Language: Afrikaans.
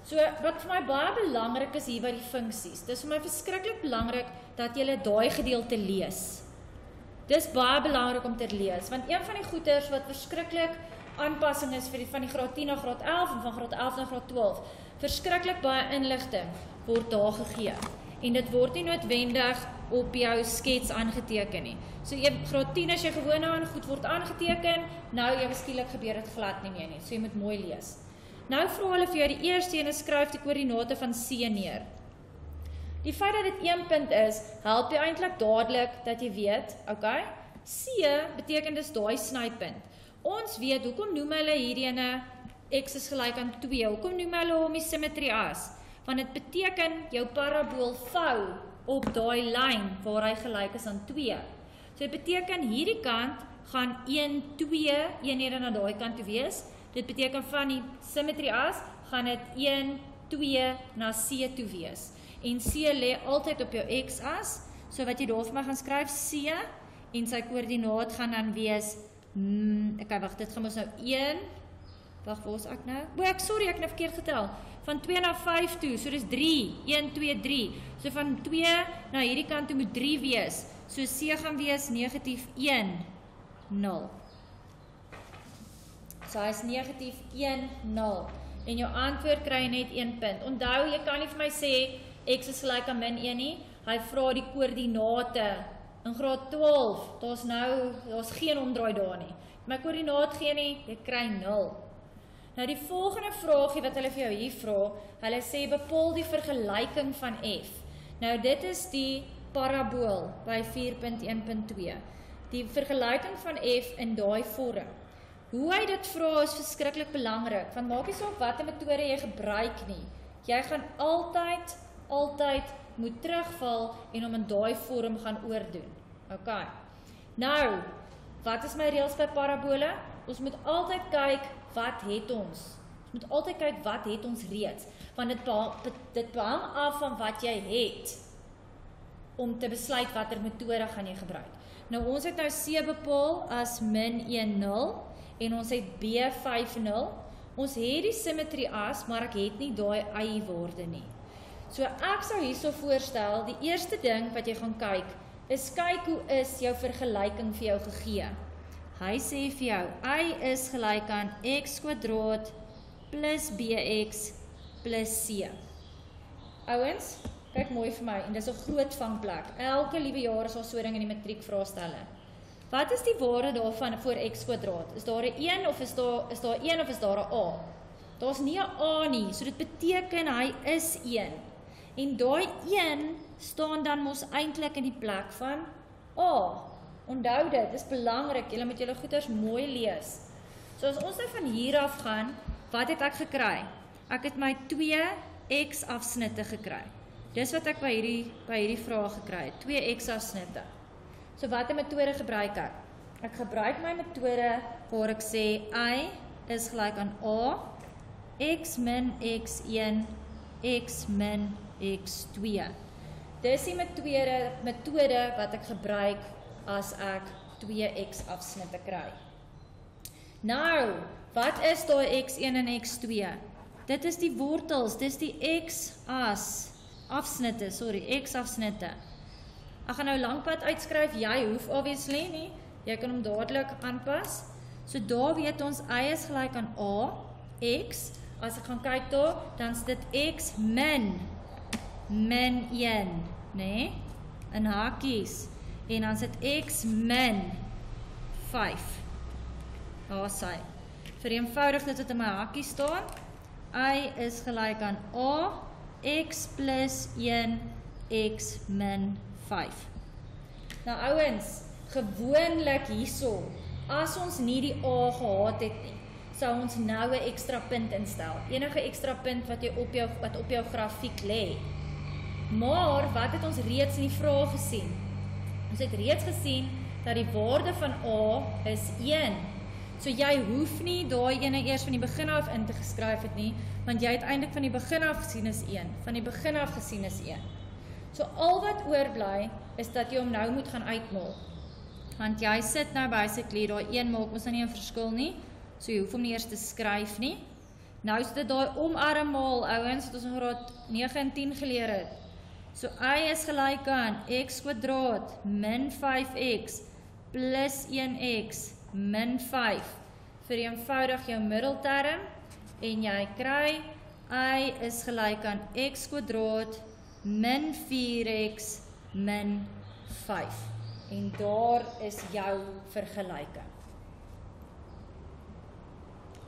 So, wat vir my baie belangrik is hier by die funksies, dis vir my verskriklik belangrik dat jy daai gedeelte lees. Dis baie belangrik om te lees, want een van die goeders wat verskriklik aanpassing is vir van die graad 10 na graad 11 en van graad 11 na graad 12, verskriklik baie inligting word daar gegee. En dit word nie noodwendig op jou skets aangeteken nie. So graad 10 as jy gewoon aan goed word aangeteken, nou jy skielik gebeur dit glad nie meer nie. So jy moet mooi lees. Nou vra hulle vir jou die eerste ene, skryf die koördinate van C neer. Die feit dat dit 1 punt is, help jy eintlik dadelik dat jy weet, okay, C beteken dis daai snypunt. Ons weet, hoekom noem hulle hierdie ene x is gelyk aan 2, hoekom noem hulle hom die symmetrie as? Want dit beteken jou parabool vou op daai lyn waar hy gelyk is aan 2. So dit beteken hierdie kant gaan 1, 2 eenhede na daai kant toe wees. Dit beteken van die symmetrie as gaan dit 1, 2 na C toe wees. En C lê altyd op jou x-as, so wat jy daar vir my gaan skryf, C, en sy koördinaat gaan dan wees, okay, wacht, dit gaan ons nou 1, wacht, waar is ek nou? Sorry, ek het nou verkeerd getel, van 2 na 5 toe, so dis 3, 1, 2, 3, so van 2 na hierdie kant toe moet 3 wees, so C gaan wees negatief 1, 0. So hy is negatief 1, 0, en jou antwoord kry jy net 1 punt. Onthou, jy kan nie vir my sê, x is gelyk aan min 1 nie, hy vra die koördinate, in graad 12, daar's geen omdraai daar nie. My koördinaat gee nie, jy kry 0. Nou die volgende vraagie wat hulle vir jou hier vra, hulle sê bepaal die vergelyking van f. Nou dit is die parabool by 4.1.2. Die vergelyking van f in daai vorm. Hoe hy dit vra is verskriklik belangrik, want maak nie saak watter metode jy gebruik nie. Jy gaan altyd moet terugval en om in daai vorm gaan oordoen. Ok. Nou, wat is my reëls by parabole? Ons moet altyd kyk, wat het ons? Ons moet altyd kyk, wat het ons reeds? Want dit behang af van wat jy het, om te besluit watter metode gaan jy gebruik. Nou, ons het nou C bepaal as min 1, 0, en ons het B 5, 0. Ons het die symmetrie as, maar ek het nie daai y-waarde nie. So ek sou hierso voorstel, die eerste ding wat jy gaan kyk, is kyk hoe is jou vergelyking vir jou gegee. Hy sê vir jou, y is gelyk aan x kwadraat plus bx plus c. Ouens, kyk mooi vir my, en dis 'n groot vangplek. Elke liewe jaar is daar so ding in die matriek vraestelle. Wat is die waarde daarvan vir x kwadraat? Is daar 'n 1 of is daar 1 of is daar 'n a? Daar's nie 'n a nie, so dit beteken hy is 1. En daai 1 staan dan mos eintlik in die plek van a. Onthou dit, dis belangrik, julle moet julle goeders mooi lees. So as ons nou van hier af gaan, wat het ek gekry? Ek het my 2 x afsnitte gekry. Dis wat ek by hierdie vraag gekry het, 2 x afsnitte. So watter metode gebruik ek? Ek gebruik my metode waar ek sê y is gelyk aan a, x min x1, x min x2. Dis die metode wat ek gebruik as ek 2x afsnitte kry. Nou, wat is daai x1 en x2? Dit is die wortels, dis die x afsnitte. Ek gaan nou langpad uitskryf, jy hoef obviously nie, jy kan hom dadelik aanpas. So daar weet ons, y is gelyk aan a, x, as ek gaan kyk daar, dan is dit x min 1, nee, in hakies, en dan is dit x min 5, daar sy. Vereenvoudig dit wat in my hakies staan, y is gelyk aan a, x plus 1, x min 5. Nou ouens, gewoonlik hierso, as ons nie die a gehad het nie, sou ons nou 'n ekstra punt instel. Enige ekstra punt wat op jou grafiek lê. Maar wat het ons reeds in die vraag gesien? Ons het reeds gesien dat die waarde van a is 1. So jy hoef nie daai ene eers van die begin af in te geskryf het nie, want jy het eintlik van die begin af gesien is 1. Van die begin af gesien is 1. So al wat oorbly is dat jy hom nou moet gaan uitmaak. Want jy sit nou basically, daai 1 maak ons nou nie 'n verskil nie, so jy hoef hom nie eers te skryf nie. Nou is dit daai omarmhaal, ouens, wat ons in graad 9 en 10 geleer het. So y is gelyk aan x kwadraat min 5x plus 1x min 5. Vereenvoudig jou middelterm en jy kry y is gelyk aan x kwadraat min 4x min 5. En daar is jou vergelyking.